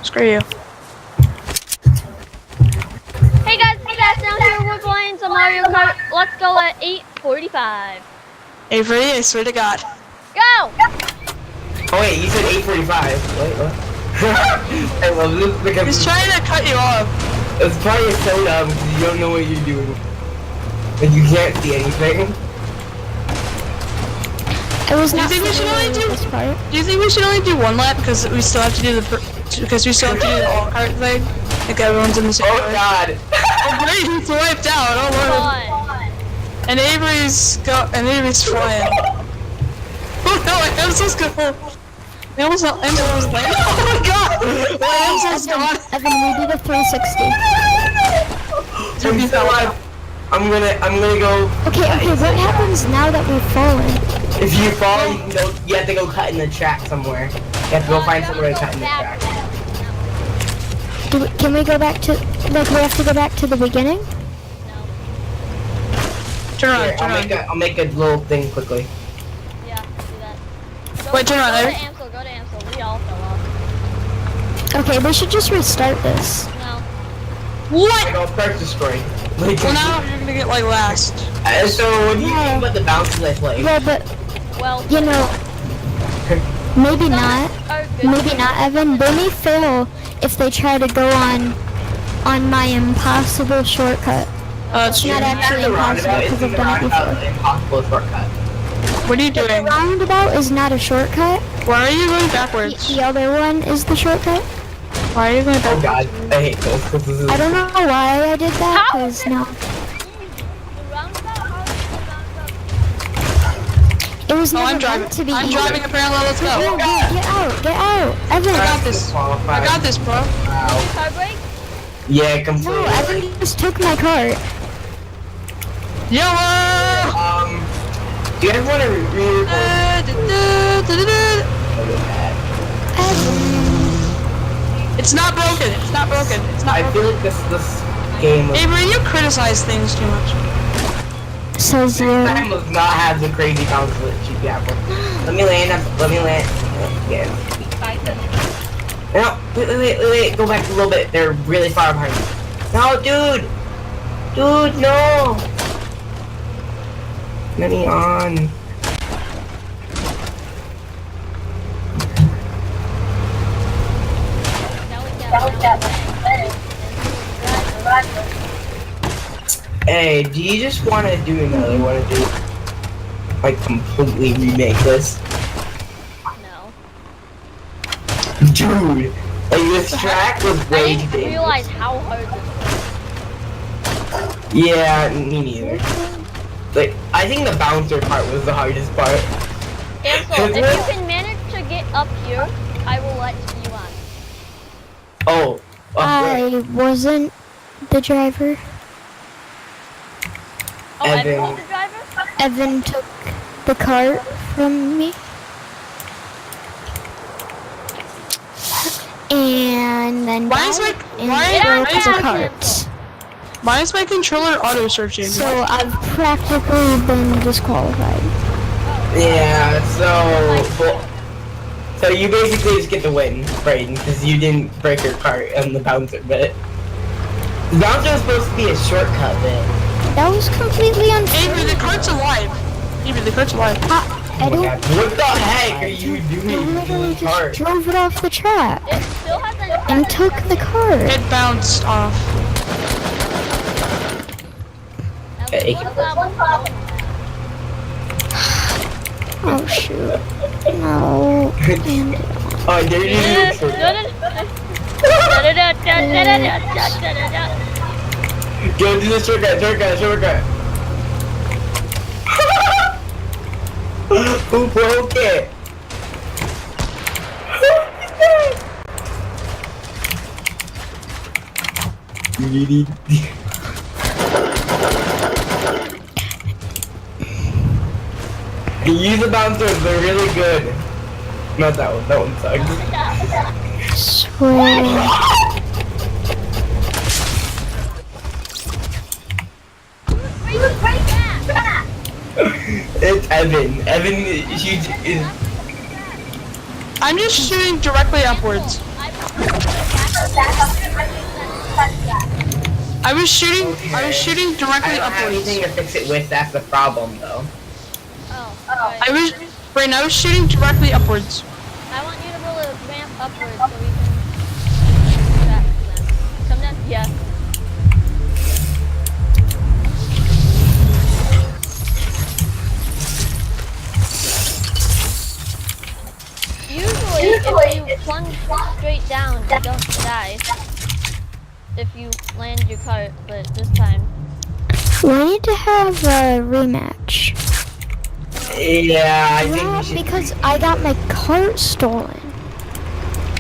Screw you. Hey guys, it's down here. We're playing some Mario Kart. Let's go at 8:45. Avery, I swear to God. Go! Oh wait, you said 8:45. Wait, what? I love this because He's trying to cut you off. it's probably so dumb because you don't know what you're doing. And you can't see anything. It was Do you not think we should only do? this part. Do you think we should only do one lap because we still have to do the all cart thing? Like everyone's in the same. Oh way. God. Oh great, he's wiped out. Oh lord. Fun. And Avery's flying. Oh no, Amsel's gone. Amsel was like, oh my God. Amsel's gone. Evan, we did a 360. I'm still alive. I'm gonna go. Okay, what happens now that we've fallen? If you fall, you have to go cut in the track somewhere. You have to go find somewhere to cut in the track. Can we go back to, like, we have to go back to the beginning? Turn Here, around. I'll make a little thing quickly. Yeah, do that. Wait, turn around, Go to Avery. Amsel, go to Amsel. We all fell off. Okay, we should just restart this. No. What? I got first destroyed. Like, Well now you're gonna get like last. so what do you think about the bounces I play? Yeah, but, Well, you know, maybe not. are good. Maybe not, Evan. They may fail if they try to go on my impossible shortcut. It's It's not actually The impossible roundabout because isn't I've the done it roundabout before. an impossible shortcut. What are you The doing? roundabout is not a shortcut. Why are you going backwards? The other one is the shortcut. Why are you going Oh backwards? God, I hate this. This is I don't know why I did that, How? because now The roundabout, how is the roundabout? it was Oh, never I'm driving. meant to be. I'm easy. driving apparently. Let's No, go. get out, Evan. I got this. I disqualified. got this, bro. Wow. Car brake? Yeah, No, completely. Evan just took my cart. Yellow. Do you guys want to read? It's not broken. It's not broken. It's not I broken. feel like this game was, Avery, you criticize things too much. Says you. time does not have the crazy bounce that you get. Let me land. Yeah. No, wait, go back a little bit. They're really far behind me. No, dude! Dude, no! Let me on. Hey, do you just want to do another one of these? Like, completely remake this? No. Dude! Like, this track was I way didn't too dangerous. realize how hard this was. Yeah, me neither. Like, I think the bouncer part was the hardest part. Ansel, if you can manage to get up here, I will let you on. Oh, I wasn't the driver. Oh, Evan Evan. was the driver? Evan took the cart from me. And then Why is died my- and why- broke why- the cart. Why is my controller auto searching? So I've practically been disqualified. yeah, so you basically just get the win, Brayden, because you didn't break your cart on the bouncer bit. The bouncer was supposed to be a shortcut bit. That was completely unfair. Avery, the cart's alive. Avery, the cart's alive. I Oh my don't. God, what the heck are you I doing to literally the cart? just drove it off the track It still has an and took the cart. It bounced off. Okay. Oh shoot. No. And Oh, there you go. Go do the shortcut. Who broke it? Use the bouncers, they're really good. Not that one sucks. swear. It's Evan. Evan, she is. I'm just shooting directly upwards. I was shooting directly I don't have upwards. anything to fix it with, that's the problem though. Oh, I was shooting directly upwards. I want you to roll a ramp upwards so we can go back to them. Come down, yeah. Usually, if you plunge straight down, you don't die. If you land your cart, but this time. We need to have a rematch. Yeah, I think Yeah, we should. because I got my cart stolen.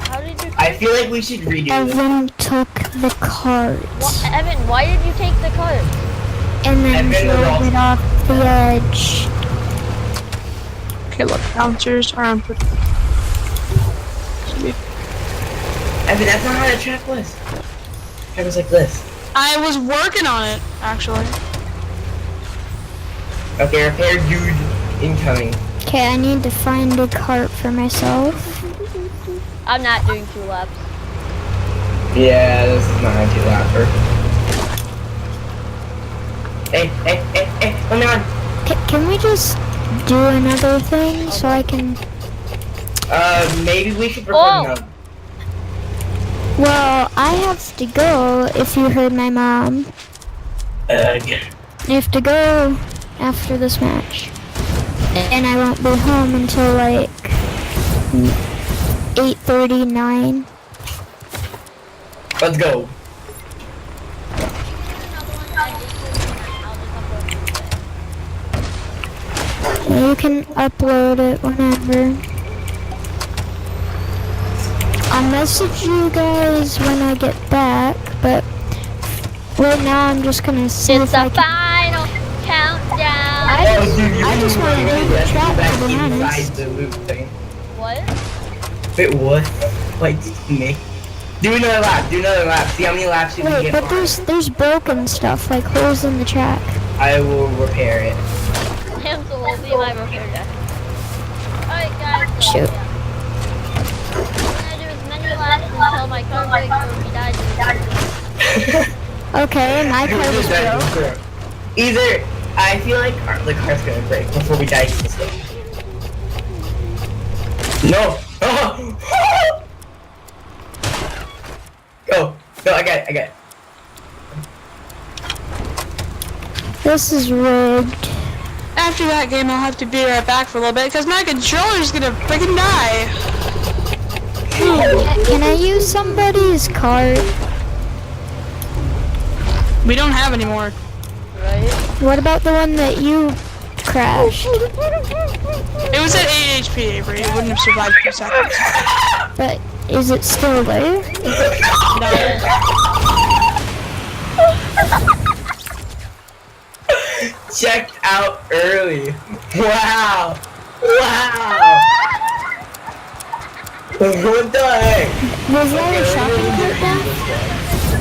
How did you? I feel like we should redo this. Evan took the cart Evan, why did you take the cart? and then Evan was drove it off the edge. Okay, look, bouncers are on. Evan, that's not how the track was. It was like this. I was working on it, actually. Okay, repair dude incoming. Okay, I need to find a cart for myself. I'm not doing 2 laps. Yeah, this is not a 2-lapper. Hey, let me on. Can we just do another thing so I can... Maybe we should Oh. record another. Well, I have to go if you heard my mom. Again. I have to go after this match. And I won't be home until like 8:39. Let's go. You can upload it whenever. I'll message you guys when I get back, but right now I'm just gonna see It's if the I can... final countdown. I just want to do the trap to be honest. inside the loop thing. What? Wait, what? Wait, me. Do another lap. See how many laps you can Wait, get. but there's broken stuff, like holes in the track. I will repair it. Hansel will be my repair guy. Alright guys, so, Shoot. yeah. I'm gonna do as many laps until my car breaks or we die. Okay, my car was broke. Either, I feel like the car's gonna break before we die to this thing. No! Go! No, I got it. This is rigged. After that game, I'll have to be right back for a little bit because my controller's gonna freaking die. Can I use somebody's cart? We don't have any more. Right? What about the one that you crashed? It was at 8 HP, Avery. It wouldn't have survived 2 seconds. But is it still there? Checked out early. Wow! What the heck? Was that a shopping cart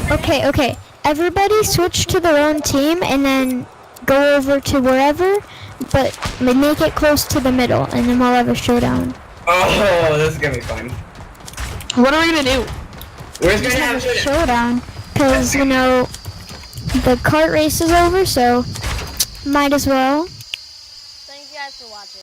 then? Okay. Everybody switch to their own team and then go over to wherever, but make it close to the middle, and then we'll have a showdown. Oh, this is gonna be fun. What are we gonna do? We're just Just gonna have have a showdown, because, you know, the cart race is over, so might as well. Thank you guys for watching.